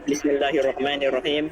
Bismillahirrahmanirrahim.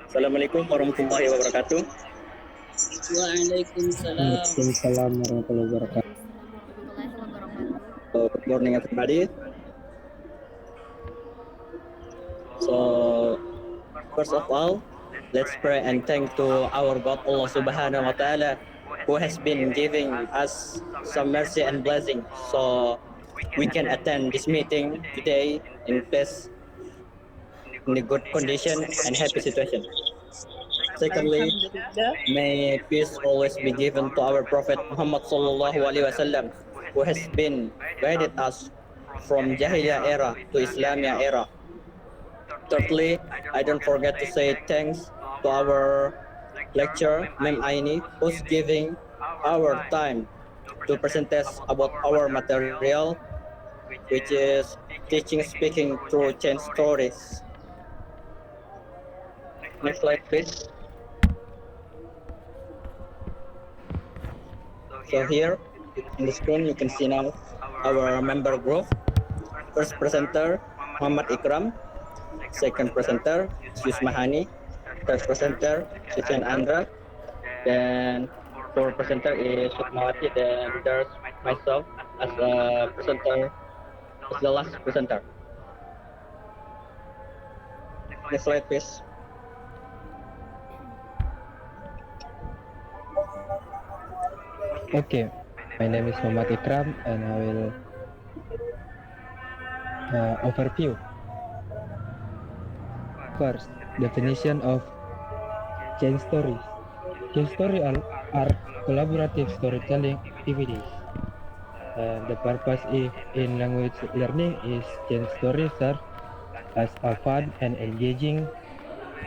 Assalamualaikum warahmatullahi wabarakatuh. Waalaikumsalam. Waalaikumsalam warahmatullahi wabarakatuh. Good morning, everybody. So, first of all, let's pray and thank to our God Allah Subhanahu wa Ta'ala, who has been giving us some mercy and blessing, so we can attend this meeting today in peace, in a good condition and happy situation. Secondly, Alhamdulillah. may peace always be given to our Prophet Muhammad Sallallahu Alaihi Wasallam, who has been guided us from Jahiliyah era to Islamia era. Thirdly, I don't forget to say thanks to our lecturer, Mem Aini, who's giving our time to present us about our material, which is teaching speaking through change stories. Next slide, please. So here in the screen, you can see now our member group. First presenter, Muhammad Ikram. Second presenter, Yusmahani. Third presenter, Sufyan Andra. Then fourth presenter is Sukmawati. Then there's myself as a presenter, as the last presenter. Next slide, please. Okay, my name is Muhammad Ikram and I will overview. First, definition of chain stories. Chain stories are collaborative storytelling activities. The purpose in language learning is chain stories serve as a fun and engaging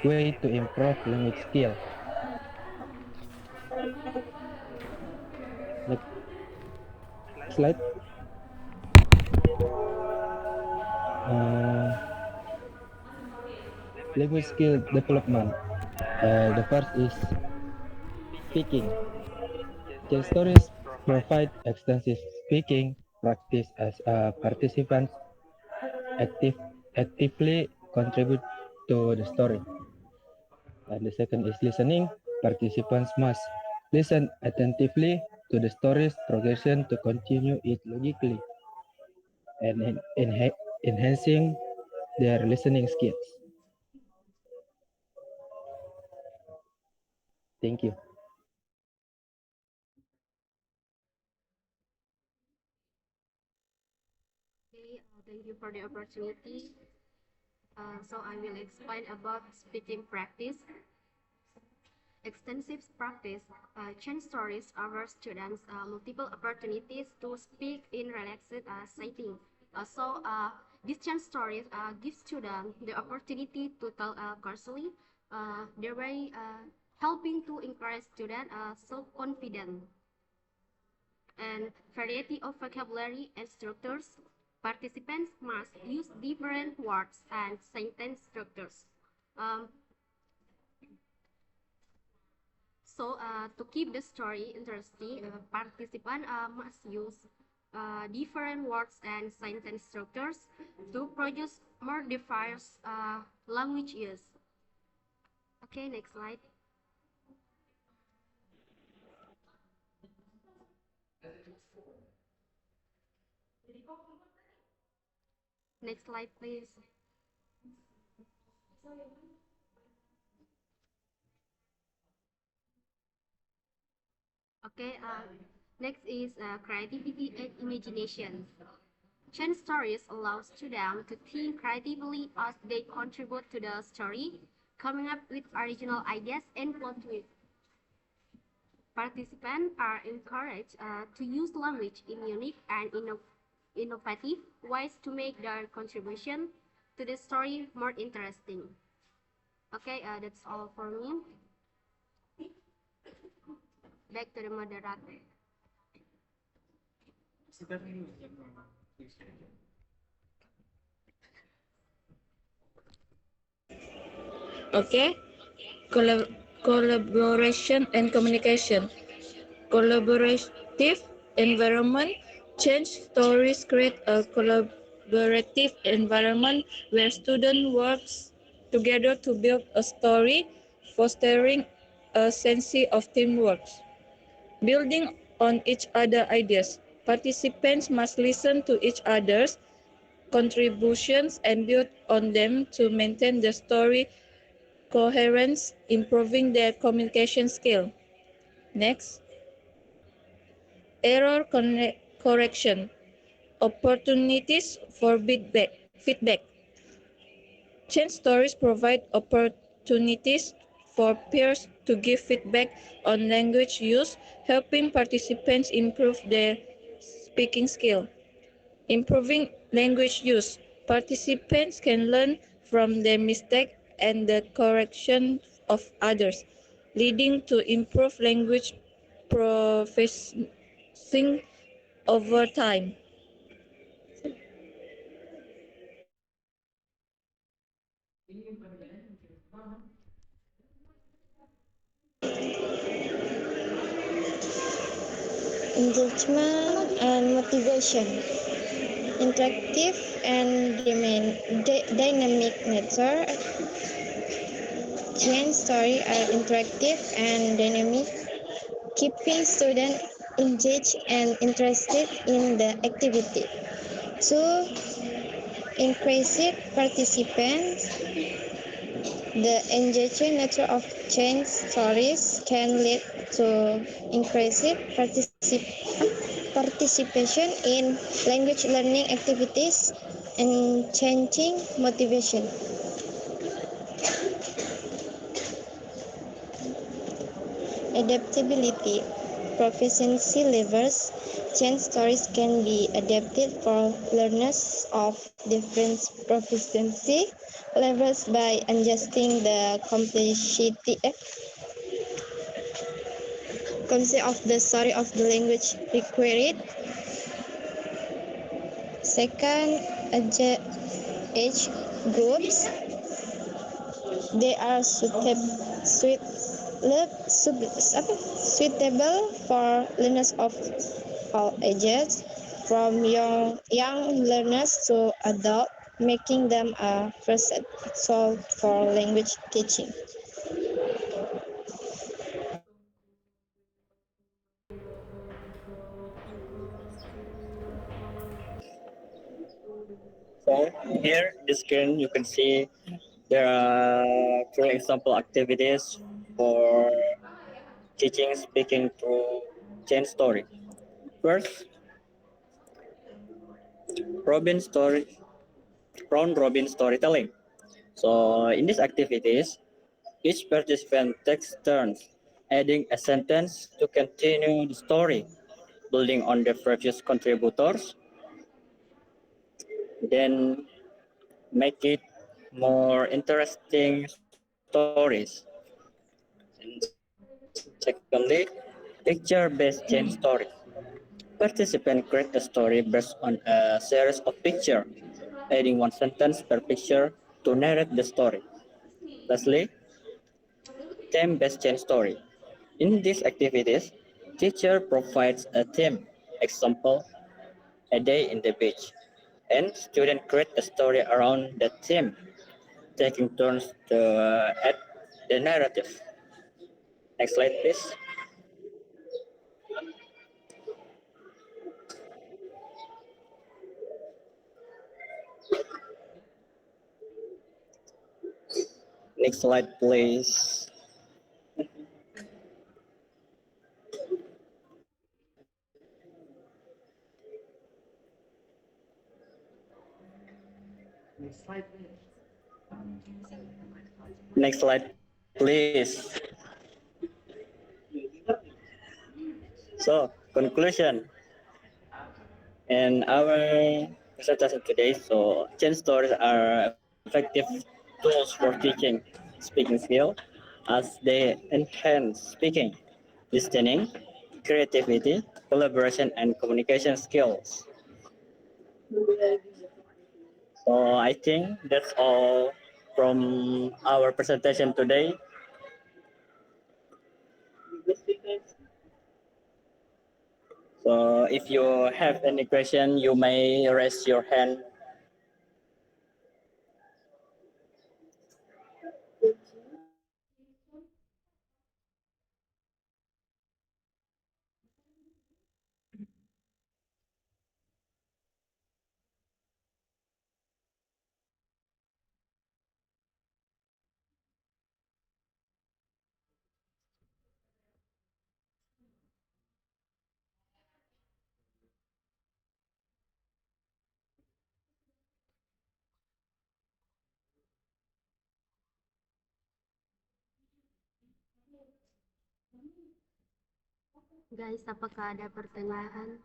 way to improve language skill. Next slide. Language skill development. The first is speaking. Chain stories provide extensive speaking practice as participants actively contribute to the story. And the second is listening. Participants must listen attentively to the story's progression to continue it logically and enhancing their listening skills. Thank you. Thank you for the opportunity. So I will explain about speaking practice. Extensive practice, chain stories offer students multiple opportunities to speak in relaxed setting. These chain stories give students the opportunity to tell casually, thereby helping to encourage students self-confidence and variety of vocabulary and structures. Participants must use different words and sentence structures. To keep the story interesting, participants must use different words and sentence structures to produce more diverse language use. Okay, next slide. Next slide, please. Okay, next is creativity and imagination. Chain stories allow students to think creatively as they contribute to the story, coming up with original ideas and plot twists. Participants are encouraged to use language in unique and innovative ways to make their contribution to the story more interesting. Okay, that's all for me. Back to the moderator. Okay. Collaboration and communication. Collaborative environment. Change stories create a collaborative environment where students work together to build a story, fostering a sense of teamwork. Building on each other's ideas, participants must listen to each other's contributions and build on them to maintain the story coherence, improving their communication skill. Next, error correction, opportunities for feedback. Change stories provide opportunities for peers to give feedback on language use, helping participants improve their speaking skill. Improving language use. Participants can learn from their mistakes and the correction of others, leading to improved language processing over time. Engagement and motivation. Interactive and dynamic nature. Change stories are interactive and dynamic, keeping students engaged and interested in the activity. To increase participants, the engaging nature of change stories can lead to increased participation in language learning activities and changing motivation. Adaptability. Proficiency levels. Change stories can be adapted for learners of different proficiency levels by adjusting the complexity of the story of the language required. Second, age groups. They are suitable for learners of all ages, from young learners to adult, making them a versatile tool for language teaching. So here, this screen, you can see there are three example activities for teaching speaking through chain story. First, Robin story, round robin storytelling. So in these activities, each participant takes turns adding a sentence to continue the story, building on the previous contributors, then make it more interesting stories. And secondly, picture-based chain story. Participants create a story based on a series of pictures, adding one sentence per picture to narrate the story. Lastly, theme-based chain story. In these activities, teacher provides a theme, example, a day in the beach, and students create a story around that theme, taking turns to add the narrative. Next slide, please. Next slide, please. Next slide, please. So, conclusion. In our presentation today, so chain stories are effective tools for teaching speaking skill as they enhance speaking, listening, creativity, collaboration, and communication skills. So I think that's all from our presentation today. So if you have any question, you may raise your hand. Guys, apakah ada pertanyaan?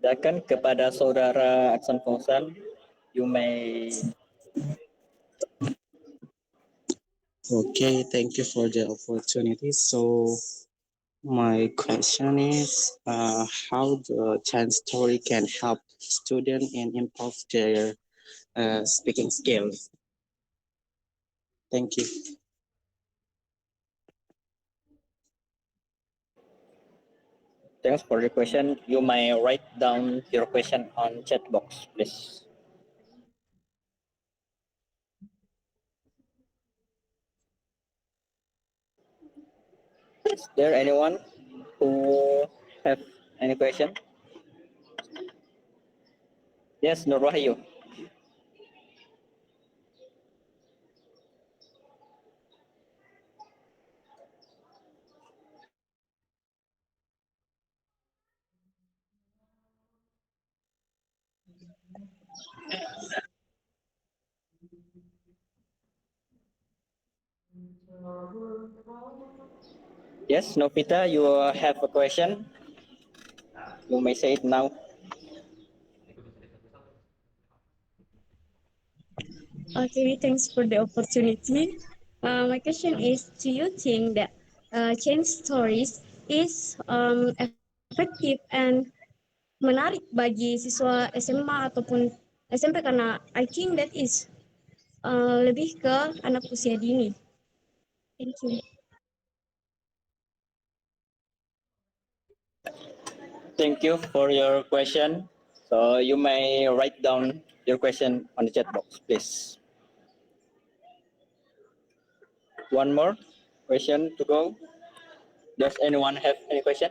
Silakan kepada saudara Aksan Fongsan, you may. Okay, thank you for the opportunity. So my question is how the chance story can help students and improve their speaking skills. Thank you. Thanks for the question. You may write down your question on chat box, please. Is there anyone who have any question? Yes, Nur Wahyu. Yes, Novita, you have a question. You may say it now. Okay, thanks for the opportunity. My question is, do you think that change stories is effective and menarik bagi siswa SMA ataupun SMP karena I think that is lebih ke anak usia dini. Thank you. Thank you for your question. So you may write down your question on the chat box, please. One more question to go. Does anyone have any question?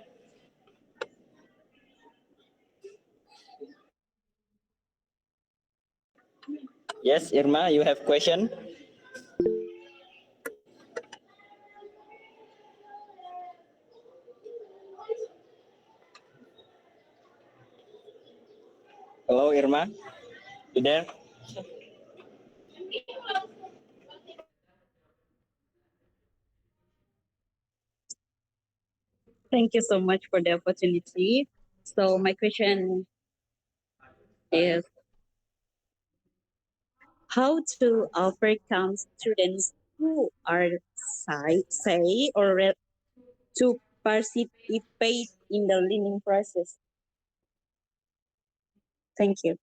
Yes, Irma, you have question? Hello, Irma. You there? Thank you so much for the opportunity. So my question is how to overcome students who are shy or to participate in the learning process. Thank you.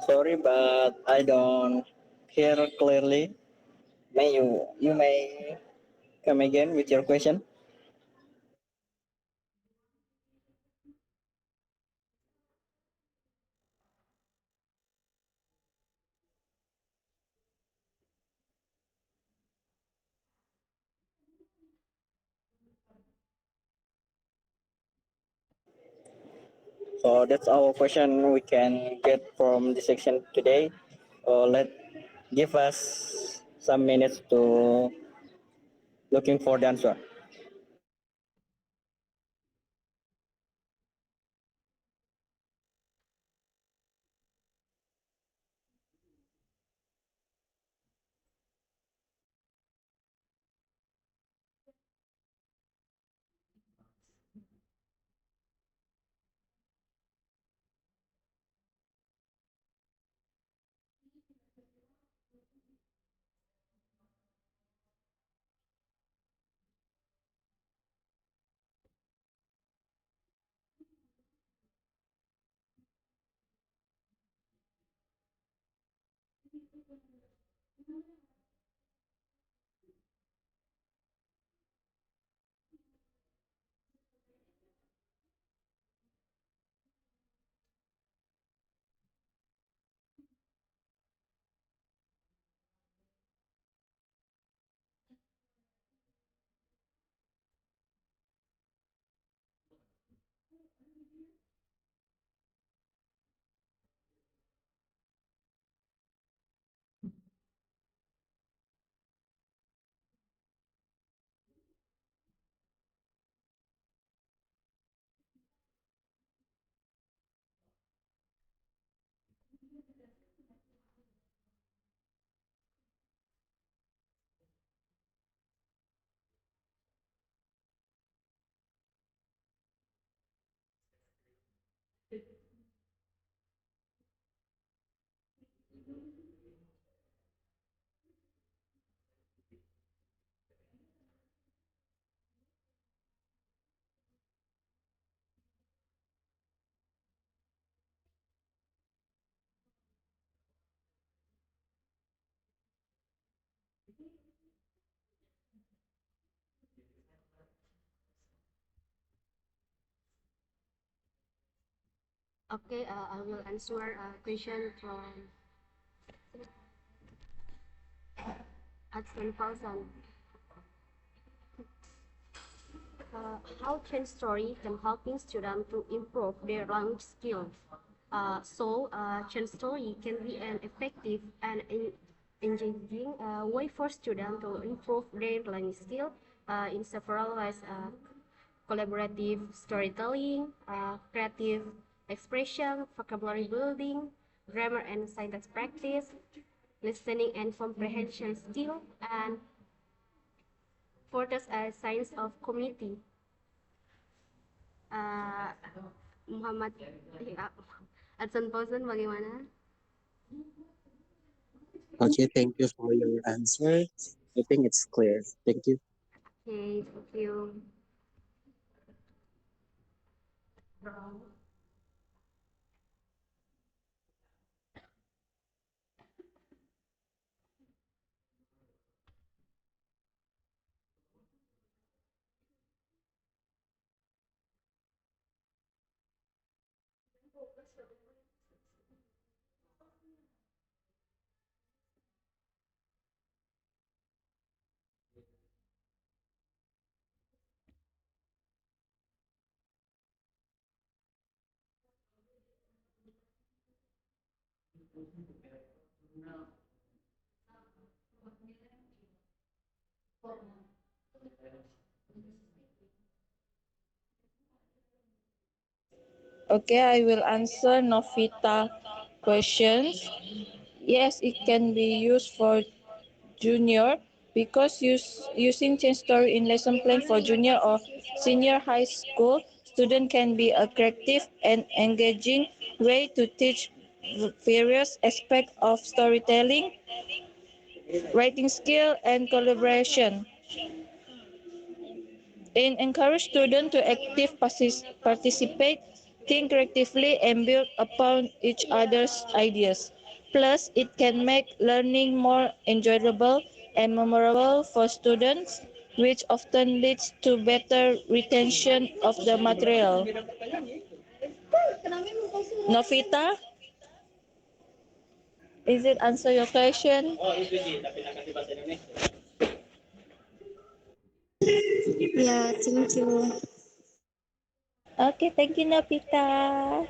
Sorry, but I don't hear clearly. May you may come again with your question? So that's our question we can get from this section today. Let give us some minutes to looking for the answer. Okay, I will answer a question from Adson Fauzan. How change story can helping students to improve their language skills. Change story can be an effective and engaging way for students to improve their language skill in several ways. Collaborative storytelling, creative expression, vocabulary building, grammar and syntax practice, listening and comprehension skill, and fourth a science of community. Uh, Muhammad Adson Fauzan bagaimana? Okay, thank you for your answer. I think it's clear. Thank you. Okay, thank you. Okay, I will answer Novita questions. Yes, it can be used for junior because using change story in lesson plan for junior or senior high school student can be a creative and engaging way to teach various aspects of storytelling, writing skill, and collaboration. And encourage students to active participate, think creatively, and build upon each other's ideas. Plus, it can make learning more enjoyable and memorable for students, which often leads to better retention of the material. Novita, is it answer your question? Yeah, thank you. Okay, thank you, Novita.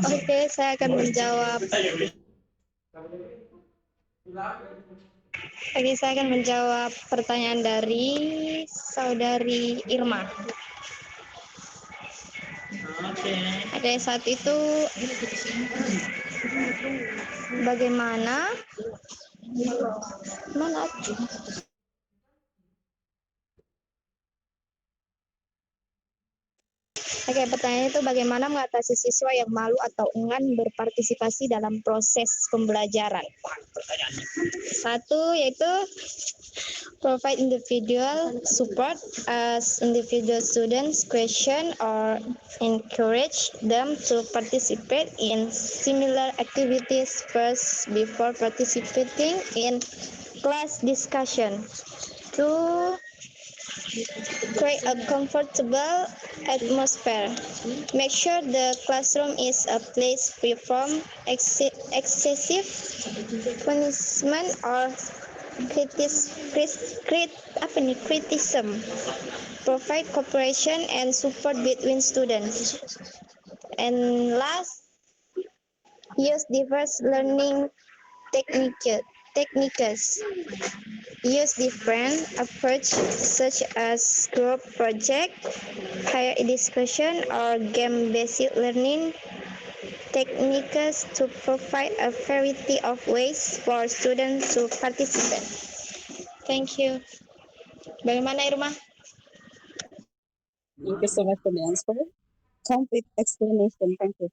Oke, saya akan menjawab. Oke, saya akan menjawab pertanyaan dari saudari Irma. Oke, saat itu bagaimana? Mana? Oke, pertanyaan itu bagaimana mengatasi siswa yang malu atau enggan berpartisipasi dalam proses pembelajaran? Satu yaitu provide individual support as individual students question or encourage them to participate in similar activities first before participating in class discussion. Two, create a comfortable atmosphere. Make sure the classroom is a place free from excessive punishment or criticism. Provide cooperation and support between students. And last, use diverse learning techniques. Use different approaches such as group project, higher discussion, or game-based learning techniques to provide a variety of ways for students to participate. Thank you. Bagaimana Irma? Thank you so much for the answer. Complete explanation. Thank you.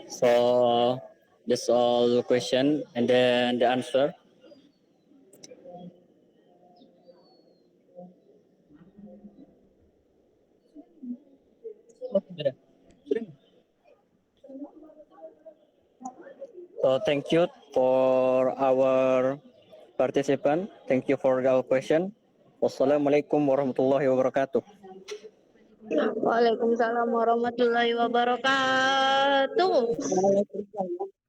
So that's all the question and then the answer. So thank you for our participant. Thank you for our question. Wassalamualaikum warahmatullahi wabarakatuh. Waalaikumsalam warahmatullahi wabarakatuh. Waalaikumsalam.